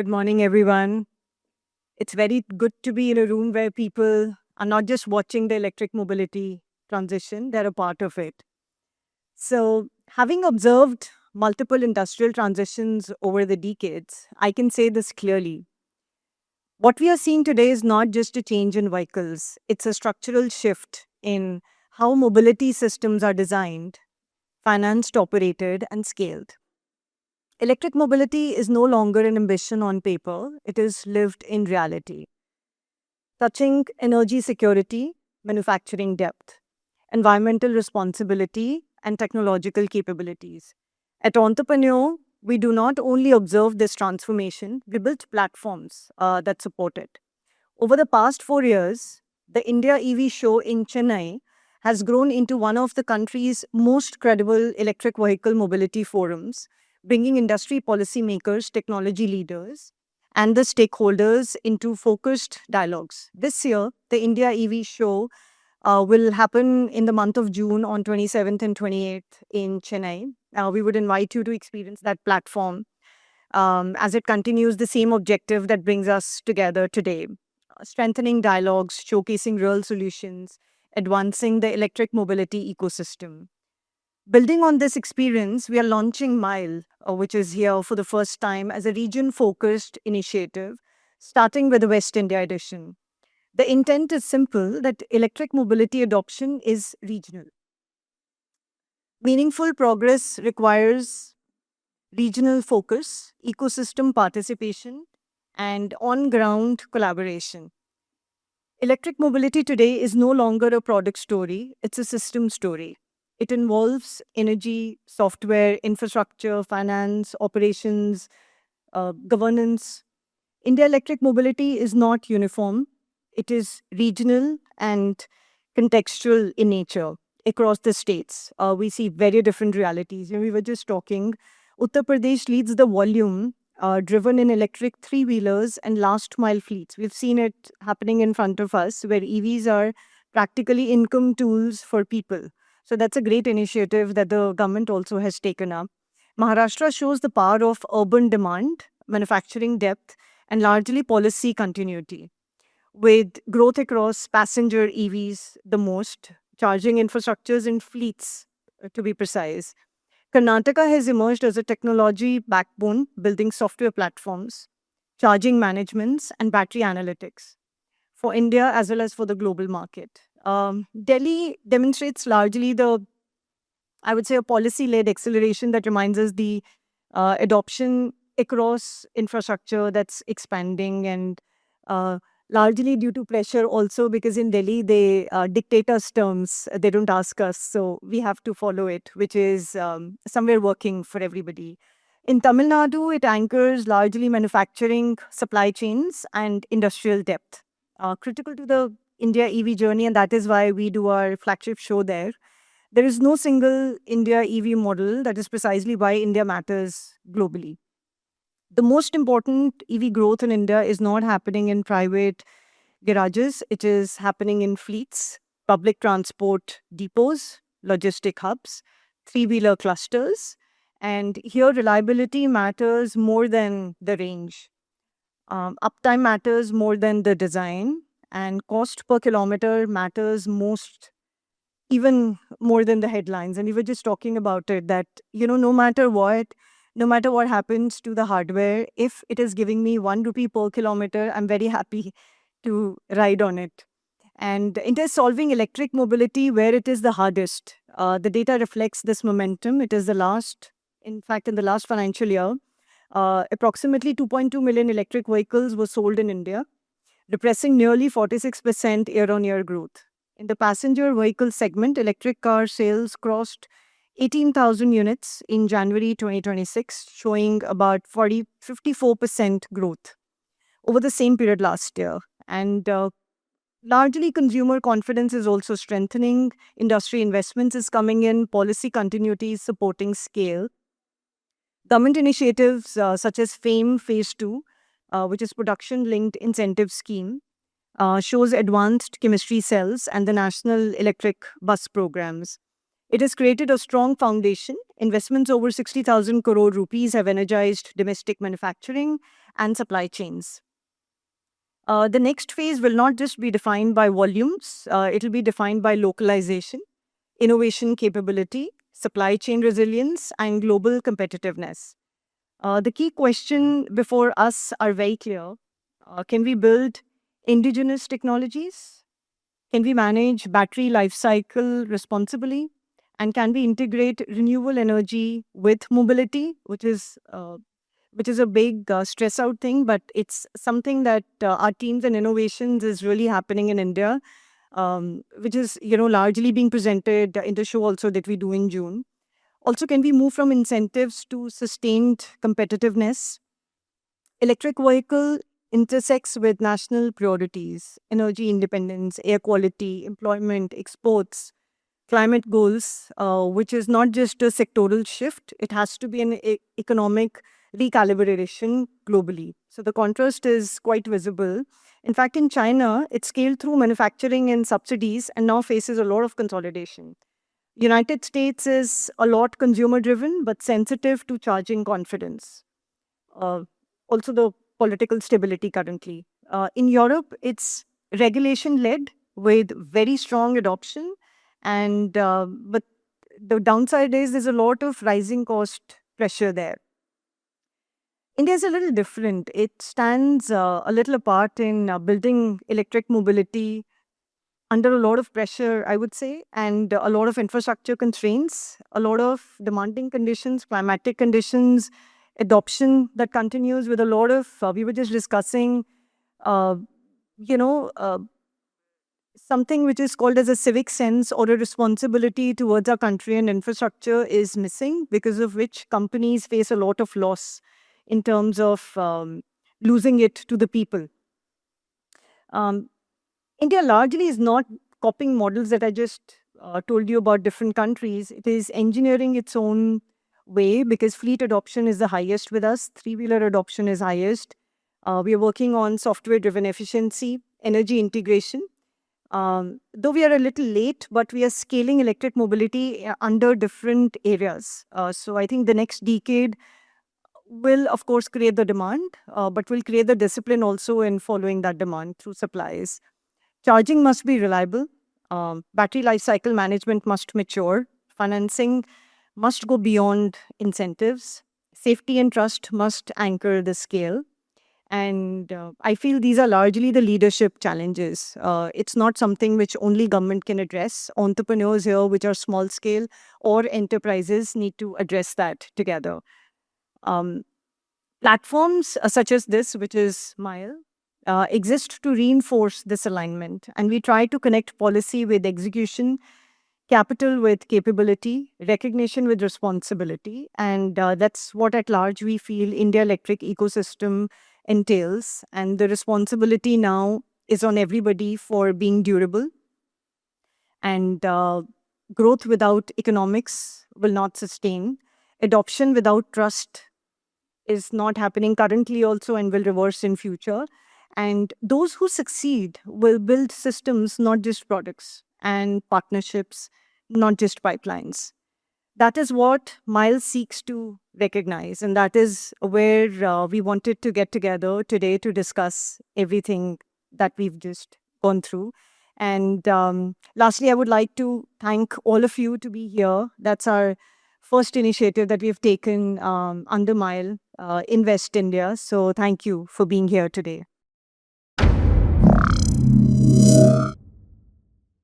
Good morning, everyone. It's very good to be in a room where people are not just watching the electric mobility transition, they're a part of it. So, having observed multiple industrial transitions over the decades, I can say this clearly. What we are seeing today is not just a change in vehicles, it's a structural shift in how mobility systems are designed, financed, operated, and scaled. Electric mobility is no longer an ambition on paper, it is lived in reality, touching energy security, manufacturing depth, environmental responsibility, and technological capabilities. At Entrepreneur, we do not only observe this transformation, we build platforms that support it. Over the past 4 years, the India EV show in Chennai has grown into one of the country's most credible electric vehicle mobility forums, bringing industry policymakers, technology leaders, and the stakeholders into focused dialogues. This year, the India EV show will happen in the month of June on 27th and 28th in Chennai. We would invite you to experience that platform as it continues the same objective that brings us together today, strengthening dialogues, showcasing real solutions, advancing the electric mobility ecosystem. Building on this experience, we are launching MILE, which is here for the first time as a region focused initiative, starting with the West India edition. The intent is simple that electric mobility adoption is regional. Meaningful progress requires regional focus, ecosystem participation, and on ground collaboration. Electric mobility today is no longer a product story, it's a system story. It involves energy, software, infrastructure, finance, operations, governance. India electric mobility is not uniform, it is regional and contextual in nature across the states. We see very different realities. And we were just talking, Uttar Pradesh leads the volume driven in electric three wheelers and last mile fleets. We've seen it happening in front of us where EVs are practically income tools for people. So that's a great initiative that the government also has taken up. Maharashtra shows the power of urban demand, manufacturing depth, and largely policy continuity, with growth across passenger EVs the most, charging infrastructures and fleets, to be precise. Karnataka has emerged as a technology backbone, building software platforms, charging managements, and battery analytics for India as well as for the global market. Delhi demonstrates largely I would say, a policy led acceleration that reminds us the adoption across infrastructure that's expanding and uh, largely due to pressure also because in Delhi they dictate us terms, they don't ask us. So we have to follow it, which is somewhere working for everybody. In Tamil Nadu, it anchors largely manufacturing supply chains and industrial depth, critical to the India EV journey, and that is why we do our flagship show there. There is no single India EV model. That is precisely why India matters globally. The most important EV growth in India is not happening in private garages, it is happening in fleets, public transport depots, logistic hubs, three wheeler clusters. And here, reliability matters more than the range. Uptime matters more than the design, and cost per kilometer matters most, even more than the headlines. And we were just talking about it that, no matter what happens to the hardware, if it is giving me 1 rupee per kilometer, I'm very happy to ride on it. And it is solving electric mobility where it is the hardest. The data reflects this momentum. It is in fact, in the last financial year, approximately 2.2 million electric vehicles were sold in India, repressing nearly 46% year on year growth. In the passenger vehicle segment, electric car sales crossed 18,000 units in January 2026, showing about 54% growth over the same period last year. And largely, consumer confidence is also strengthening, industry investments is coming in, policy continuity is supporting scale. Government initiatives such as FAME Phase 2, which is Production Linked Incentive Scheme, shows advanced chemistry cells and the National Electric Bus programs. It has created a strong foundation. Investments over 60,000 crore rupees have energized domestic manufacturing and supply chains. The next phase will not just be defined by volumes, it will be defined by localization, innovation capability, supply chain resilience, and global competitiveness. The key question before us are very clear. Can we build indigenous technologies? Can we manage battery life cycle responsibly? And can we integrate renewable energy with mobility, which is a big stress out thing, but it's something that our teams and innovations is really happening in India, which is largely being presented in the show also that we do in June. Also, can we move from incentives to sustained competitiveness? Electric vehicle intersects with national priorities, energy independence, air quality, employment, exports, climate goals, which is not just a sectoral shift, it has to be an economic recalibration globally. So the contrast is quite visible. In fact, in China, it scaled through manufacturing and subsidies and now faces a lot of consolidation. United States is a lot consumer driven but sensitive to charging confidence. Uh, Also, the political stability currently. In Europe, it's regulation led with very strong adoption, and but the downside is there's a lot of rising cost pressure there. India is a little different. It stands a little apart in building electric mobility under a lot of pressure, I would say, and a lot of infrastructure constraints, a lot of demanding conditions, climatic conditions, adoption that continues with a lot of, we were just discussing, uh, you know, uh, something which is called as a civic sense or a responsibility towards our country and infrastructure is missing, because of which companies face a lot of loss in terms of losing it to the people. Um, India largely is not copying models that I just told you about different countries. It is engineering its own way because fleet adoption is the highest with us, three-wheeler adoption is highest. We are working on software-driven efficiency, energy integration. Though we are a little late, but we are scaling electric mobility under different areas. So I think the next decade will, of course, create the demand, but will create the discipline also in following that demand through supplies. Charging must be reliable. Battery life cycle management must mature. Financing must go beyond incentives. Safety and trust must anchor the scale. And I feel these are largely the leadership challenges. It's not something which only government can address. Entrepreneurs here, which are small scale, or enterprises, need to address that together. Um, Platforms such as this, which is MILE, exist to reinforce this alignment. And we try to connect policy with execution, capital with capability, recognition with responsibility. And that's what at large we feel India Electric ecosystem entails. And the responsibility now is on everybody for being durable. And growth without economics will not sustain. Adoption without trust is not happening currently also and will reverse in future. And those who succeed will build systems, not just products, and partnerships, not just pipelines. That is what Miles seeks to recognize. And that is where we wanted to get together today to discuss everything that we've just gone through. And lastly, I would like to thank all of you to be here. That's our first initiative that we've taken under Mile Invest India. So thank you for being here today.